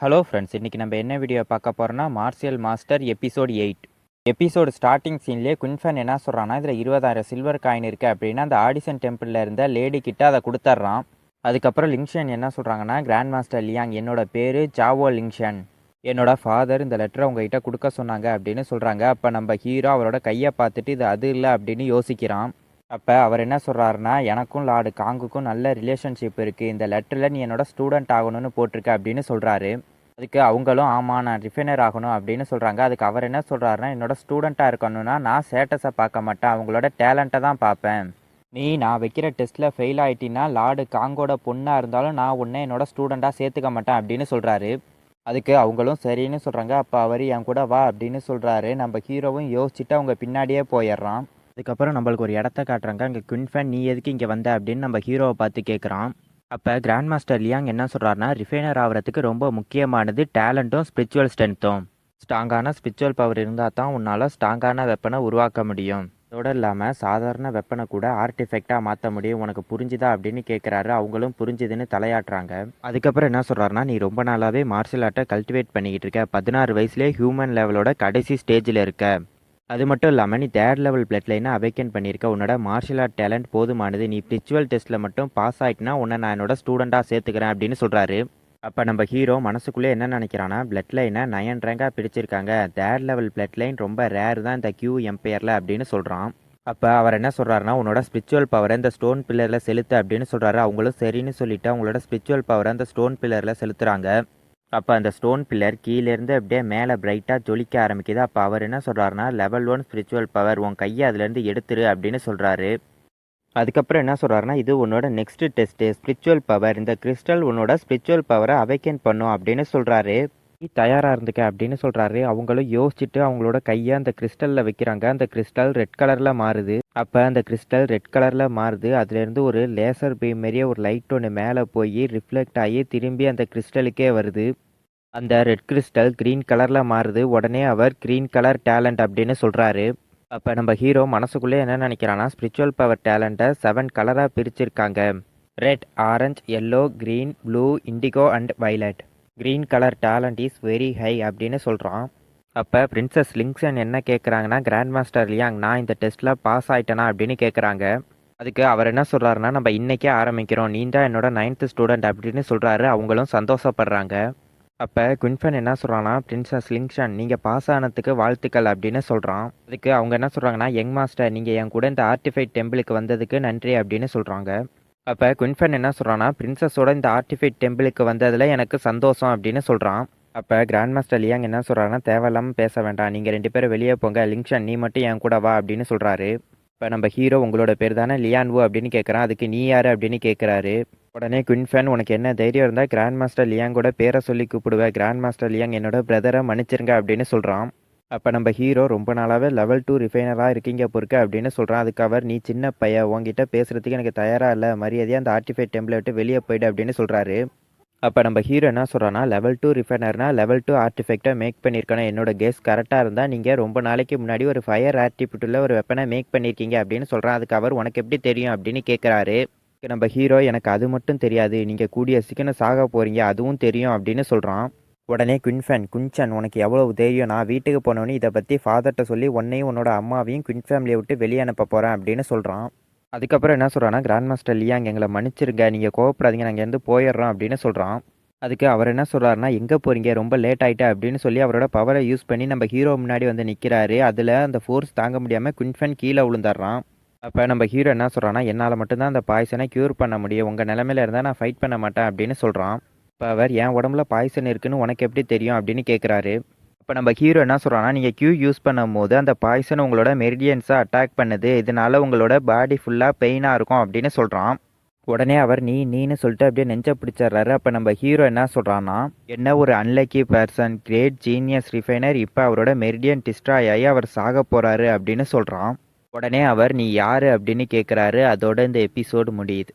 Hello friends, இன்றைக்கி நம்ம என்ன வீடியோ பார்க்க போகிறோன்னா martial master episode 8. Episode starting சீன்லேயே குயின்ஃபன் என்ன சொல்கிறான்னா, இதில் 20,000 சில்வர் காயின் இருக்குது அப்படின்னா அந்த ஆடிஷன் டெம்பிளில் இருந்த லேடி கிட்ட அதை கொடுத்துட்றான். அதுக்கப்புறம் லிங்ஷன் என்ன சொல்கிறாங்கன்னா, கிராண்ட் மாஸ்டர் லியாங், என்னோட பேர் ஜாவோ லிங்ஷன், என்னோட ஃபாதர் இந்த லெட்டரை உங்ககிட்ட கொடுக்க சொன்னாங்க அப்படின்னு சொல்கிறாங்க. அப்போ நம்ம ஹீரோ அவரோட கையை பார்த்துட்டு இது அது இல்லை அப்படின்னு யோசிக்கிறான். அப்போ அவர் என்ன சொல்கிறாருன்னா, எனக்கும் லார்டு காங்குக்கும் நல்ல ரிலேஷன்ஷிப் இருக்குது, இந்த லெட்டரில் நீ என்னோட ஸ்டூடெண்ட் ஆகணும்னு போட்டிருக்க அப்படின்னு சொல்கிறாரு. அதுக்கு அவங்களும் ஆமாம் நான் ரிஃபைனர் ஆகணும் அப்படின்னு சொல்கிறாங்க. அதுக்கு அவர் என்ன சொல்கிறாருன்னா, என்னோட ஸ்டூடெண்ட்டாக இருக்கணும்னா நான் ஸ்டேட்டஸை பார்க்க மாட்டேன், அவங்களோட டேலண்ட்டை தான் பார்ப்பேன். நீ நான் வைக்கிற டெஸ்ட்டில் ஃபெயில் ஆகிட்டின்னா லார்டு காங்கோட பொண்ணாக இருந்தாலும் நான் உன்னை என்னோட ஸ்டூடெண்ட்டாக சேர்த்துக்க மாட்டேன் அப்படின்னு சொல்கிறாரு. அதுக்கு அவங்களும் சரின்னு சொல்கிறாங்க. அப்போ அவர் என் கூட வா அப்படின்னு சொல்கிறாரு. நம்ம ஹீரோவும் யோசிச்சுட்டு அவங்க பின்னாடியே போயிடுறான். அதுக்கப்புறம் நம்மளுக்கு ஒரு இடத்த காட்டுறாங்க. அங்கே குயின்ஃபன் நீ எதுக்கு இங்கே வந்த அப்படின்னு நம்ம ஹீரோவை பார்த்து கேட்குறான். அப்போ கிராண்ட் மாஸ்டர் லியாங் என்ன சொல்கிறாருன்னா, ரிஃபைனர் ஆகிறதுக்கு ரொம்ப முக்கியமானது டேலண்ட்டும் ஸ்பிரிச்சுவல் ஸ்ட்ரென்த்தும். ஸ்ட்ராங்கான ஸ்பிரிச்சுவல் பவர் இருந்தால் தான் உன்னால் ஸ்ட்ராங்கான வெப்பனை உருவாக்க முடியும். அதோடு இல்லாமல் சாதாரண வெப்பனை கூட ஆர்டிஃபெக்டாக மாற்ற முடியும், உனக்கு புரிஞ்சுதா அப்படின்னு கேட்குறாரு. அவங்களும் புரிஞ்சுதுன்னு தலையாட்டுறாங்க. அதுக்கப்புறம் என்ன சொல்கிறாருன்னா, நீ ரொம்ப நாளாகவே மார்ஷியல் ஆர்ட்டை கல்டிவேட் பண்ணிக்கிட்டு இருக்க, 16 வயசுலேயே ஹியூமன் லெவலோட கடைசி ஸ்டேஜில் இருக்க. அது மட்டும் இல்லாமல் நீ 3rd லெவல் பிளட் லைனை அவேக்கன் பண்ணியிருக்க, உன்னோட மார்ஷியல் ஆர்ட் டேலண்ட் போதுமானது, நீ ஸ்பிரிச்சுவல் டெஸ்ட்டில் மட்டும் பாஸ் ஆகிட்டுனா உன்னை நான் என்னோட ஸ்டூடெண்ட்டாக சேர்த்துக்கிறேன் அப்படின்னு சொல்கிறாரு. அப்போ நம்ம ஹீரோ மனசுக்குள்ளே என்ன நினைக்கிறான்னா, பிளட் லைனை 9 ரேங்காக பிரிச்சிருக்காங்க, 3rd லெவல் பிளட் லைன் ரொம்ப ரேர் தான் இந்த கியூ எம்பையரில் அப்படின்னு சொல்கிறான். அப்போ அவர் என்ன சொல்கிறாருன்னா, உன்னோட ஸ்பிரிச்சுவல் பவரை இந்த ஸ்டோன் பில்லரில் செலுத்து அப்படின்னு சொல்கிறாரு. அவங்களும் சரின்னு சொல்லிவிட்டு அவங்களோட ஸ்பிரிச்சுவல் பவரை அந்த ஸ்டோன் பில்லரில் செலுத்துகிறாங்க. அப்போ அந்த ஸ்டோன் பில்லர் கீழேருந்து அப்படியே மேலே பிரைட்டாக ஜொலிக்க ஆரம்பிக்குது. அப்போ அவர் என்ன சொல்கிறாருன்னா, லெவல் 1 ஸ்பிரிச்சுவல் பவர், உன் கையை அதுலேருந்து எடுத்துரு அப்படின்னு சொல்கிறாரு. அதுக்கப்புறம் என்ன சொல்கிறாருன்னா, இது உன்னோட நெக்ஸ்ட் டெஸ்ட்டு, ஸ்பிரிச்சுவல் பவர், இந்த கிறிஸ்டல் உன்னோட ஸ்பிரிச்சுவல் பவரை அவேக்கன் பண்ணும் அப்படின்னு சொல்கிறாரு. நீ தயாராக இருந்துக்க அப்படின்னு சொல்கிறாரு. அவங்களும் யோசிச்சுட்டு அவங்களோட கையை அந்த கிறிஸ்டலில் வைக்கிறாங்க. அந்த கிறிஸ்டல் ரெட் கலரில் மாறுது. அப்போ அந்த கிறிஸ்டல் ரெட் கலரில் மாறுது. அதுலேருந்து ஒரு லேசர் பீம் மாரியே ஒரு லைட் ஒன்று மேலே போய் ரிஃப்ளெக்ட் ஆகி திரும்பி அந்த கிறிஸ்டலுக்கே வருது. அந்த ரெட் கிறிஸ்டல் க்ரீன் கலரில் மாறுது. உடனே அவர் க்ரீன் கலர் டேலண்ட் அப்படின்னு சொல்கிறாரு. அப்போ நம்ம ஹீரோ மனசுக்குள்ளே என்ன நினைக்கிறான்னா, ஸ்பிரிச்சுவல் பவர் டேலண்ட்டை 7 கலராக பிரிச்சிருக்காங்க, red, orange, yellow, green, blue, indigo and violet. Green colour talent is very high அப்படின்னு சொல்கிறான். அப்போ பிரின்சஸ் லிங்ஷன் என்ன கேட்குறாங்கன்னா, கிராண்ட் மாஸ்டர் லியாங், நான் இந்த டெஸ்ட்டில் பாஸ் ஆகிட்டேனா அப்படின்னு கேட்குறாங்க. அதுக்கு அவர் என்ன சொல்கிறாருன்னா, நம்ம இன்றைக்கே ஆரம்பிக்கிறோம், நீ தான் என்னோட 9th ஸ்டூடெண்ட் அப்படின்னு சொல்கிறாரு. அவங்களும் சந்தோஷப்படுறாங்க. அப்போ குயின்ஃபன் என்ன சொல்கிறான்னா, பிரின்சஸ் லிங்ஷன் நீங்கள் பாஸ் ஆனதுக்கு வாழ்த்துக்கள் அப்படின்னு சொல்கிறான். அதுக்கு அவங்க என்ன சொல்கிறாங்கன்னா, யங் மாஸ்டர் நீங்கள் என் கூட இந்த ஆர்டிஃபைட் டெம்பிளுக்கு வந்ததுக்கு நன்றி அப்படின்னு சொல்கிறாங்க. அப்போ குயின்ஃபன் என்ன சொல்கிறான்னா, பிரின்சஸோட இந்த ஆர்டிஃபைட் டெம்பிளுக்கு வந்ததில் எனக்கு சந்தோஷம் அப்படின்னு சொல்கிறான். அப்போ கிராண்ட் மாஸ்டர் லியாங் என்ன சொல்கிறாருன்னா, தேவையில்லாமல் பேச வேண்டாம், நீங்கள் 2 பேரும் வெளியே போங்க, லிங்ஷன் நீ மட்டும் என் கூட வா அப்படின்னு சொல்கிறாரு. இப்போ நம்ம ஹீரோ உங்களோட பேர் தானே லியான்வு அப்படின்னு கேட்குறான். அதுக்கு நீ யார் அப்படின்னு கேட்குறாரு. உடனே குயின்ஃபன், உனக்கு என்ன தைரியம் இருந்தால் கிராண்ட் மாஸ்டர் லியாங்கோட பேரை சொல்லி கூப்பிடுவேன், கிராண்ட் மாஸ்டர் லியாங் என்னோட பிரதரை மன்னிச்சிருங்க அப்படின்னு சொல்கிறான். அப்போ நம்ம ஹீரோ ரொம்ப நாளாகவே லெவல் 2 ரிஃபைனராக இருக்கீங்க பொறுக்க அப்படின்னு சொல்கிறான். அதுக்கு அவர், நீ சின்ன பையன், உங்ககிட்ட பேசுகிறதுக்கு எனக்கு தயாராக இல்லை, மரியாதையாக அந்த ஆர்டிஃபைட் டெம்பிளை விட்டு வெளியே போய்டு அப்படின்னு சொல்கிறாரு. அப்போ நம்ம ஹீரோ என்ன சொல்கிறான்னா, லெவல் 2 ரிஃபைனர்னா லெவல் 2 ஆர்டிஃபெக்டை மேக் பண்ணியிருக்கணும், என்னோட கேஸ் கரெக்டாக இருந்தால் நீங்கள் ரொம்ப நாளைக்கு முன்னாடி ஒரு ஃபயர் ஆர்டிஃபிட்டில் ஒரு வெப்பனை மேக் பண்ணியிருக்கீங்க அப்படின்னு சொல்கிறான். அதுக்கு அவர், உனக்கு எப்படி தெரியும் அப்படின்னு கேட்குறாரு. நம்ம ஹீரோ, எனக்கு அது மட்டும் தெரியாது, நீங்கள் கூடிய சீக்கிரம் சாக போகிறீங்க அதுவும் தெரியும் அப்படின்னு சொல்கிறான். உடனே குயின்ஃபன், குன்சன் உனக்கு எவ்வளவு தைரியம், நான் வீட்டுக்கு போனோன்னு இதை பற்றி ஃபாதர்கிட்ட சொல்லி உன்னையும் உன்னோட அம்மாவையும் குயின் ஃபேமிலியை விட்டு வெளியே அனுப்ப போகிறேன் அப்படின்னு சொல்கிறான். அதுக்கப்புறம் என்ன சொல்கிறான்னா, கிராண்ட் மாஸ்டர் லியாங் எங்களை மன்னிச்சிருங்க, நீங்கள் கோவப்படாதீங்க, நாங்கள் இருந்து போயிடுறோம் அப்படின்னு சொல்கிறான். அதுக்கு அவர் என்ன சொல்கிறாருன்னா, எங்கே போகிறீங்க, ரொம்ப லேட் ஆகிட்டா அப்படின்னு சொல்லி அவரோட பவரை யூஸ் பண்ணி நம்ம ஹீரோ முன்னாடி வந்து நிற்கிறாரு. அதில் அந்த ஃபோர்ஸ் தாங்க முடியாமல் குயின்ஃபன் கீழே விழுந்துடுறான். அப்போ நம்ம ஹீரோ என்ன சொல்கிறான்னா, என்னால் மட்டும்தான் அந்த பாய்சனை க்யூர் பண்ண முடியும், உங்கள் நிலமையில இருந்தால் நான் ஃபைட் பண்ண மாட்டேன் அப்படின்னு சொல்கிறான். இப்போ அவர், என் உடம்புல பாய்சன் இருக்குன்னு உனக்கு எப்படி தெரியும் அப்படின்னு கேட்குறாரு. இப்போ நம்ம ஹீரோ என்ன சொல்கிறான்னா, நீங்கள் கியூ யூஸ் பண்ணும் போது அந்த பாய்சன் உங்களோட மெரிடியன்ஸை அட்டாக் பண்ணுது, இதனால உங்களோட பாடி ஃபுல்லாக பெயினாக இருக்கும் அப்படின்னு சொல்கிறான். உடனே அவர் நீன்னு சொல்லிட்டு அப்படியே நெஞ்சை பிடிச்சிடுறாரு. அப்போ நம்ம ஹீரோ என்ன சொல்கிறான்னா, என்ன ஒரு அன்லக்கி பர்சன், கிரேட் ஜீனியஸ் ரிஃபைனர், இப்போ அவரோட மெரிடியன் டிஸ்ட்ராய் ஆகி அவர் சாக போகிறாரு அப்படின்னு சொல்கிறான். உடனே அவர், நீ யார் அப்படின்னு கேட்குறாரு. அதோட இந்த எபிசோடு முடியுது.